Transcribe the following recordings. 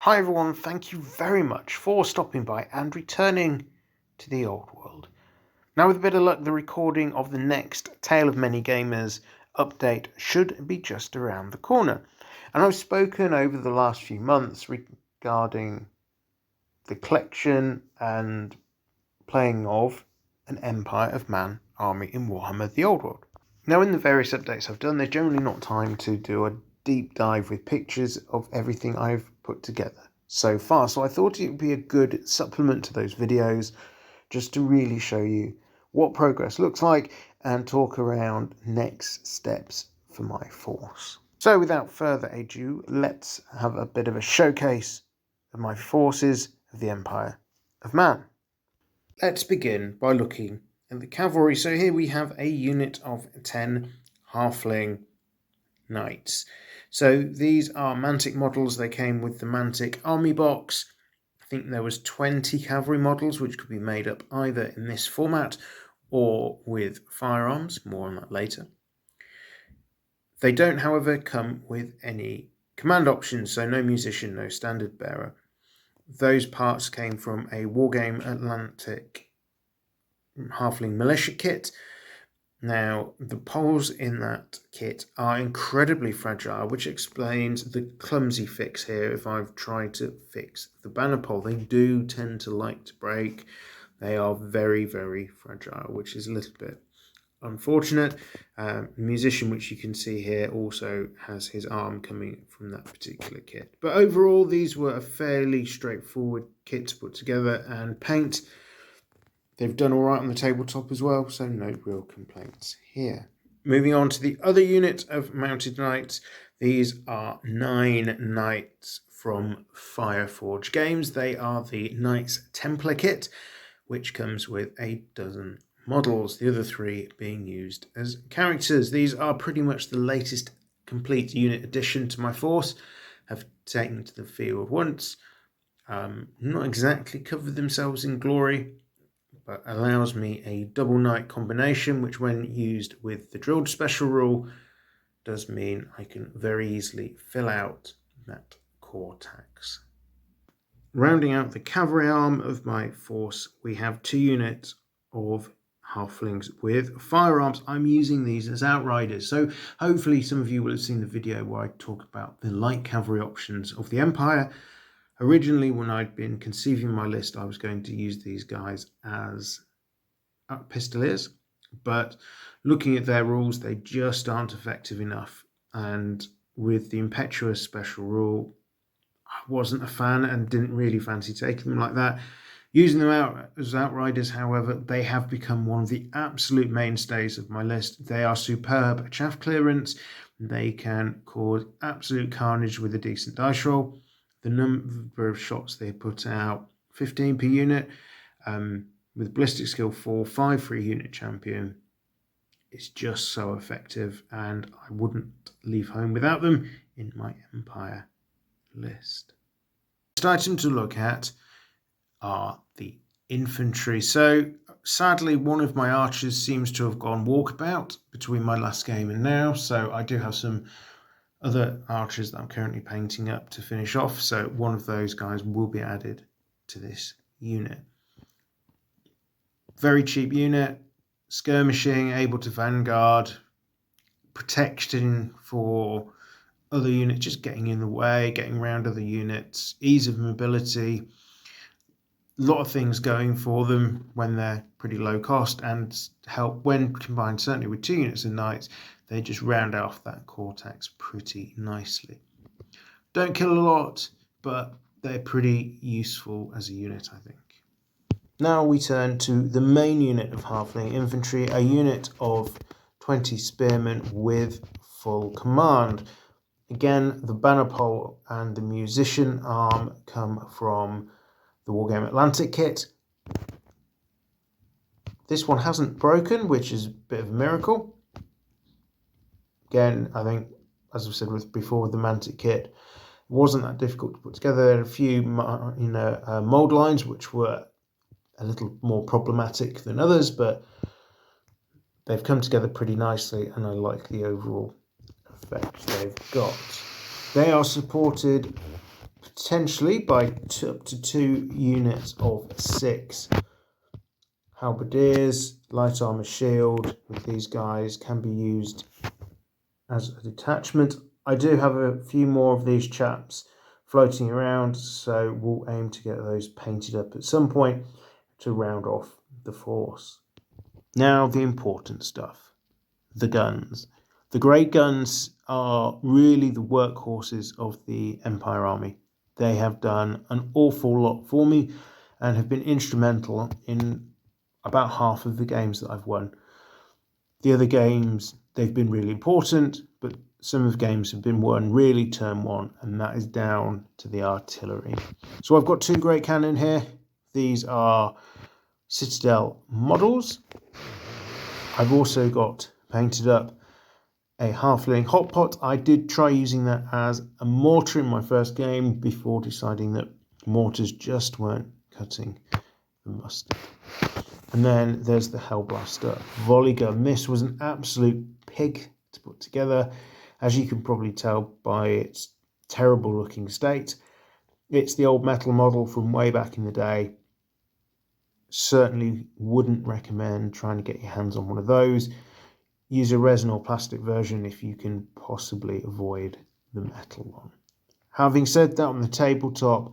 Hi everyone, thank you very much for stopping by and returning to the old world. Now with a bit of luck, the recording of the next Tale of Many Gamers update should be just around the corner. And I've spoken over the last few months regarding the collection and playing of an Empire of Man army in Warhammer the Old World. Now in the various updates I've done, there's generally not time to do a deep dive with pictures of everything I've put together so far, so I thought it would be a good supplement to those videos just to really show you what progress looks like and talk around next steps for my force. So without further ado, let's have a bit of a showcase of my forces of the Empire of Man. Let's begin by looking at the cavalry. So here we have a unit of 10 halfling knights. So these are Mantic models. They came with the Mantic army box. I think there was 20 cavalry models which could be made up either in this format or with firearms. More on that later. They don't, however, come with any command options, so no musician, no standard bearer. Those parts came from a Wargame Atlantic halfling militia kit. Now, the poles in that kit are incredibly fragile, which explains the clumsy fix here. If I've tried to fix the banner pole, they do tend to like to break. They are very, very fragile, which is a little bit unfortunate. The musician, which you can see here, also has his arm coming from that particular kit. But overall, these were a fairly straightforward kit to put together and paint. They've done all right on the tabletop as well, so no real complaints here. Moving on to the other unit of mounted knights. These are 9 knights from Fireforge Games. They are the Knights Templar kit, which comes with a dozen models, the other 3 being used as characters. These are pretty much the latest complete unit addition to my force. Have taken to the field once. Not exactly covered themselves in glory, but allows me a double knight combination, which when used with the drilled special rule does mean I can very easily fill out that core tax. Rounding out the cavalry arm of my force, we have 2 units of halflings with firearms. I'm using these as outriders, so hopefully some of you will have seen the video where I talk about the light cavalry options of the Empire. Originally, when I'd been conceiving my list, I was going to use these guys as pistoliers, but looking at their rules, they just aren't effective enough. And with the impetuous special rule, I wasn't a fan and didn't really fancy taking them like that. Using them out as outriders, however, they have become one of the absolute mainstays of my list. They are superb chaff clearance. They can cause absolute carnage with a decent dice roll. The number of shots they put out, 15 per unit, with ballistic skill 4, 5 for a unit champion. It's just so effective, and I wouldn't leave home without them in my Empire list. Next item to look at are the infantry. So sadly, one of my archers seems to have gone walkabout between my last game and now, so I do have some other archers that I'm currently painting up to finish off, so one of those guys will be added to this unit. Very cheap unit, skirmishing, able to vanguard, protection for other units, just getting in the way, getting around other units, ease of mobility, a lot of things going for them when they're pretty low cost, and help when combined certainly with 2 units of knights. They just round off that cortex pretty nicely. Don't kill a lot, but they're pretty useful as a unit, I think. Now we turn to the main unit of halfling infantry, a unit of 20 spearmen with full command. Again, the banner pole and the musician arm come from the Wargame Atlantic kit. This one hasn't broken, which is a bit of a miracle. Again, I think, as I've said before with the Mantic kit, it wasn't that difficult to put together. There are a few mold lines which were a little more problematic than others, but they've come together pretty nicely, and I like the overall effect they've got. They are supported potentially by up to 2 units of 6. Halberdiers, light armor shield with these guys can be used as a detachment. I do have a few more of these chaps floating around, so we'll aim to get those painted up at some point to round off the force. Now the important stuff, the guns. The great guns are really the workhorses of the Empire Army. They have done an awful lot for me and have been instrumental in about half of the games that I've won. The other games, they've been really important, but some of the games have been won really turn one, and that is down to the artillery. So I've got 2 great cannon here. These are Citadel models. I've also got painted up a halfling hot pot. I did try using that as a mortar in my first game before deciding that mortars just weren't cutting the mustard. And then there's the Hellblaster volley gun. This was an absolute pig to put together, as you can probably tell by its terrible looking state. It's the old metal model from way back in the day. Certainly wouldn't recommend trying to get your hands on one of those. Use a resin or plastic version if you can possibly avoid the metal one. Having said that, on the tabletop,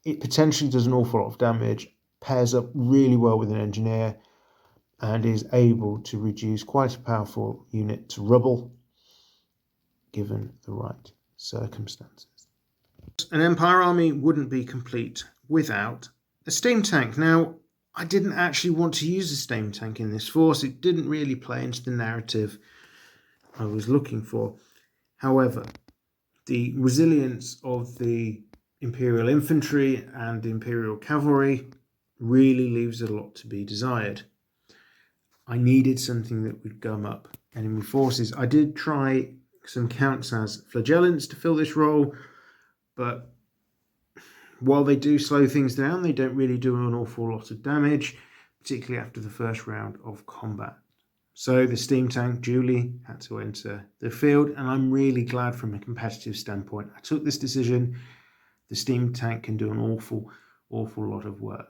it potentially does an awful lot of damage, pairs up really well with an engineer, and is able to reduce quite a powerful unit to rubble, given the right circumstances. An Empire Army wouldn't be complete without a steam tank. Now, I didn't actually want to use a steam tank in this force. It didn't really play into the narrative I was looking for. However, the resilience of the Imperial Infantry and Imperial Cavalry really leaves a lot to be desired. I needed something that would gum up enemy forces. I did try some counts as flagellants to fill this role, but while they do slow things down, they don't really do an awful lot of damage, particularly after the first round of combat. So the steam tank duly had to enter the field, and I'm really glad from a competitive standpoint I took this decision. The steam tank can do an awful lot of work.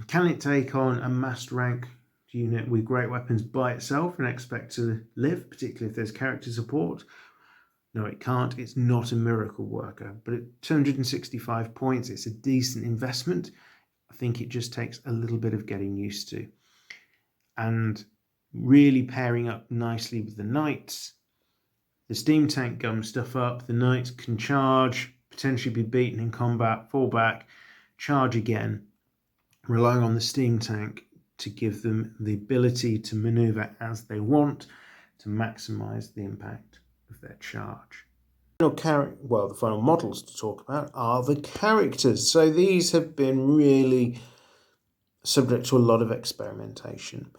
Can it take on a massed rank unit with great weapons by itself and expect to live, particularly if there's character support? No, it can't. It's not a miracle worker, but at 265 points, it's a decent investment. I think it just takes a little bit of getting used to. And really pairing up nicely with the knights. The steam tank gums stuff up. The knights can charge, potentially be beaten in combat, fall back, charge again, relying on the steam tank to give them the ability to maneuver as they want to maximize the impact of their charge. The final models to talk about are the characters. So these have been really subject to a lot of experimentation.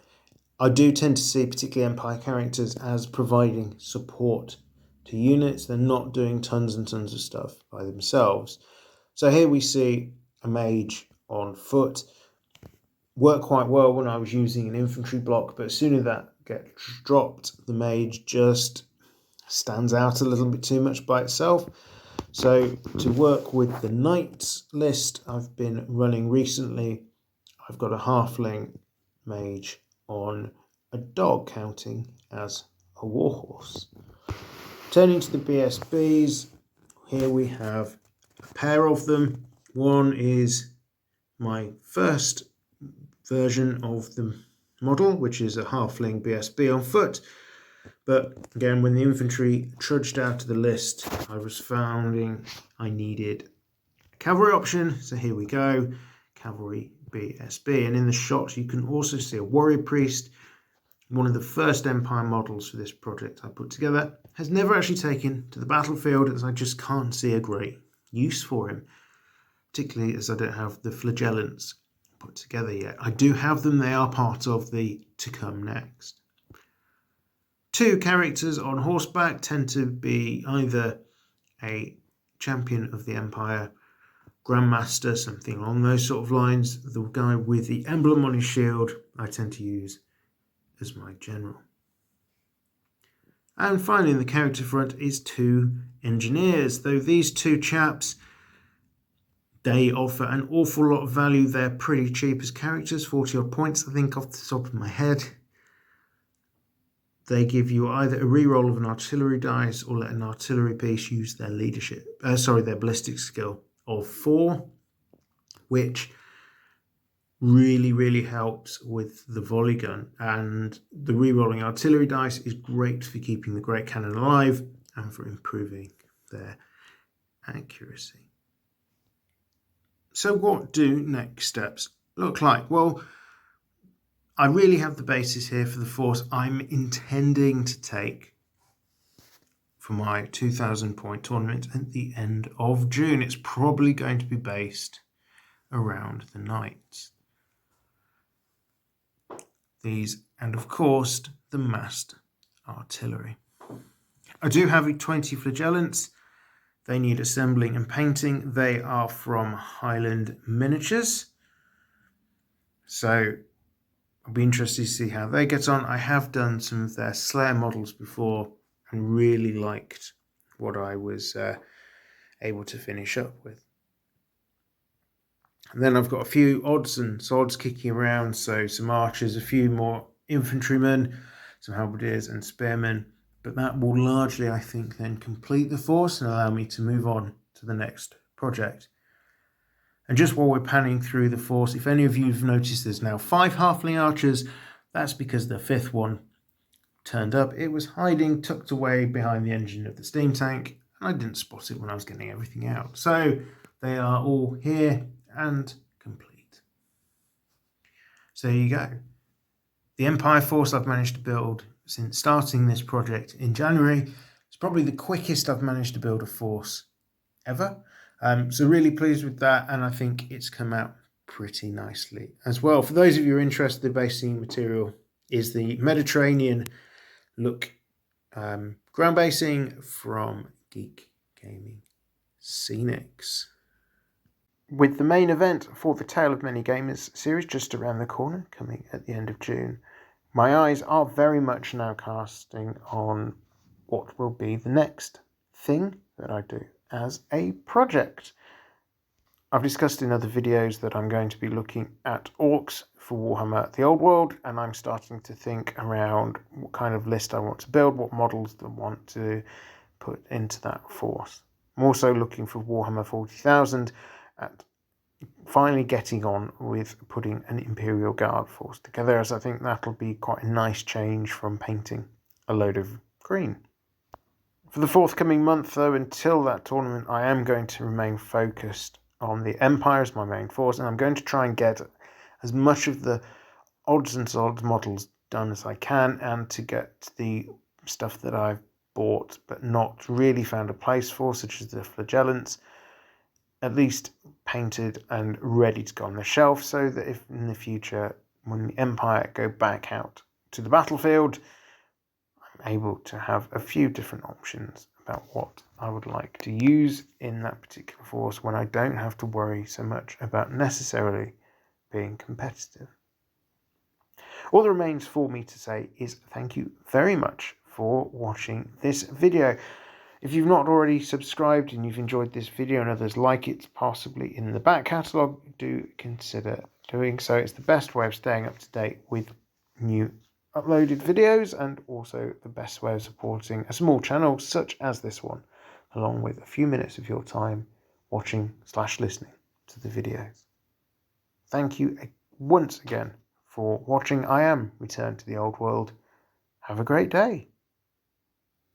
I do tend to see particularly Empire characters as providing support to units. They're not doing tons and tons of stuff by themselves. So here we see a mage on foot. Worked quite well when I was using an infantry block, but as soon as that gets dropped, the mage just stands out a little bit too much by itself. So to work with the knights list I've been running recently, I've got a halfling mage on a dog, counting as a warhorse. Turning to the BSBs, here we have a pair of them. One is my first version of the model, which is a halfling BSB on foot. But again, when the infantry trudged out to the list, I was finding I needed a cavalry option. So here we go, cavalry BSB. And in the shot, you can also see a warrior priest. One of the first Empire models for this project I put together. Has never actually taken to the battlefield, as I just can't see a great use for him, particularly as I don't have the flagellants put together yet. I do have them. They are part of the to come next. 2 characters on horseback tend to be either a champion of the Empire, Grandmaster, something along those sort of lines. The guy with the emblem on his shield I tend to use as my general. And finally in the character front is 2 engineers, though these two chaps, they offer an awful lot of value. They're pretty cheap as characters, 40 odd points I think off the top of my head. They give you either a reroll of an artillery dice or let an artillery piece use their their ballistic skill of 4, which really helps with the volley gun. And the rerolling artillery dice is great for keeping the great cannon alive and for improving their accuracy. So what do next steps look like? Well, I really have the basis here for the force I'm intending to take for my 2,000 point tournament at the end of June. It's probably going to be based around the knights. These, and of course, the massed artillery. I do have 20 flagellants. They need assembling and painting. They are from Highland Miniatures. So I'll be interested to see how they get on. I have done some of their Slayer models before and really liked what I was able to finish up with. And then I've got a few odds and sods kicking around, so some archers, a few more infantrymen, some halberdiers and spearmen, but that will largely, I think, then complete the force and allow me to move on to the next project. And just while we're panning through the force, if any of you have noticed there's now 5 halfling archers, that's because the 5th one turned up. It was hiding tucked away behind the engine of the steam tank, and I didn't spot it when I was getting everything out. So they are all here and complete. So there you go. The Empire force I've managed to build since starting this project in January is probably the quickest I've managed to build a force ever. So really pleased with that, and I think it's come out pretty nicely as well. For those of you who are interested, the basing material is the Mediterranean look ground basing from Geek Gaming Scenics. With the main event for the Tale of Many Gamers series just around the corner, coming at the end of June, my eyes are very much now casting on what will be the next thing that I do as a project. I've discussed in other videos that I'm going to be looking at orcs for Warhammer the Old World, and I'm starting to think around what kind of list I want to build, what models I want to put into that force. I'm also looking for Warhammer 40,000 and finally getting on with putting an Imperial Guard force together, as I think that'll be quite a nice change from painting a load of green. For the forthcoming month, though, until that tournament, I am going to remain focused on the Empire as my main force, and I'm going to try and get as much of the odds and sods models done as I can, and to get the stuff that I've bought but not really found a place for, such as the flagellants, at least painted and ready to go on the shelf, so that if in the future, when the Empire go back out to the battlefield, I'm able to have a few different options about what I would like to use in that particular force when I don't have to worry so much about necessarily being competitive. All that remains for me to say is thank you very much for watching this video. If you've not already subscribed and you've enjoyed this video and others like it, possibly in the back catalogue, do consider doing so. It's the best way of staying up to date with new uploaded videos, and also the best way of supporting a small channel such as this one, along with a few minutes of your time watching/listening to the videos. Thank you once again for watching. I am Return to the Old World. Have a great day.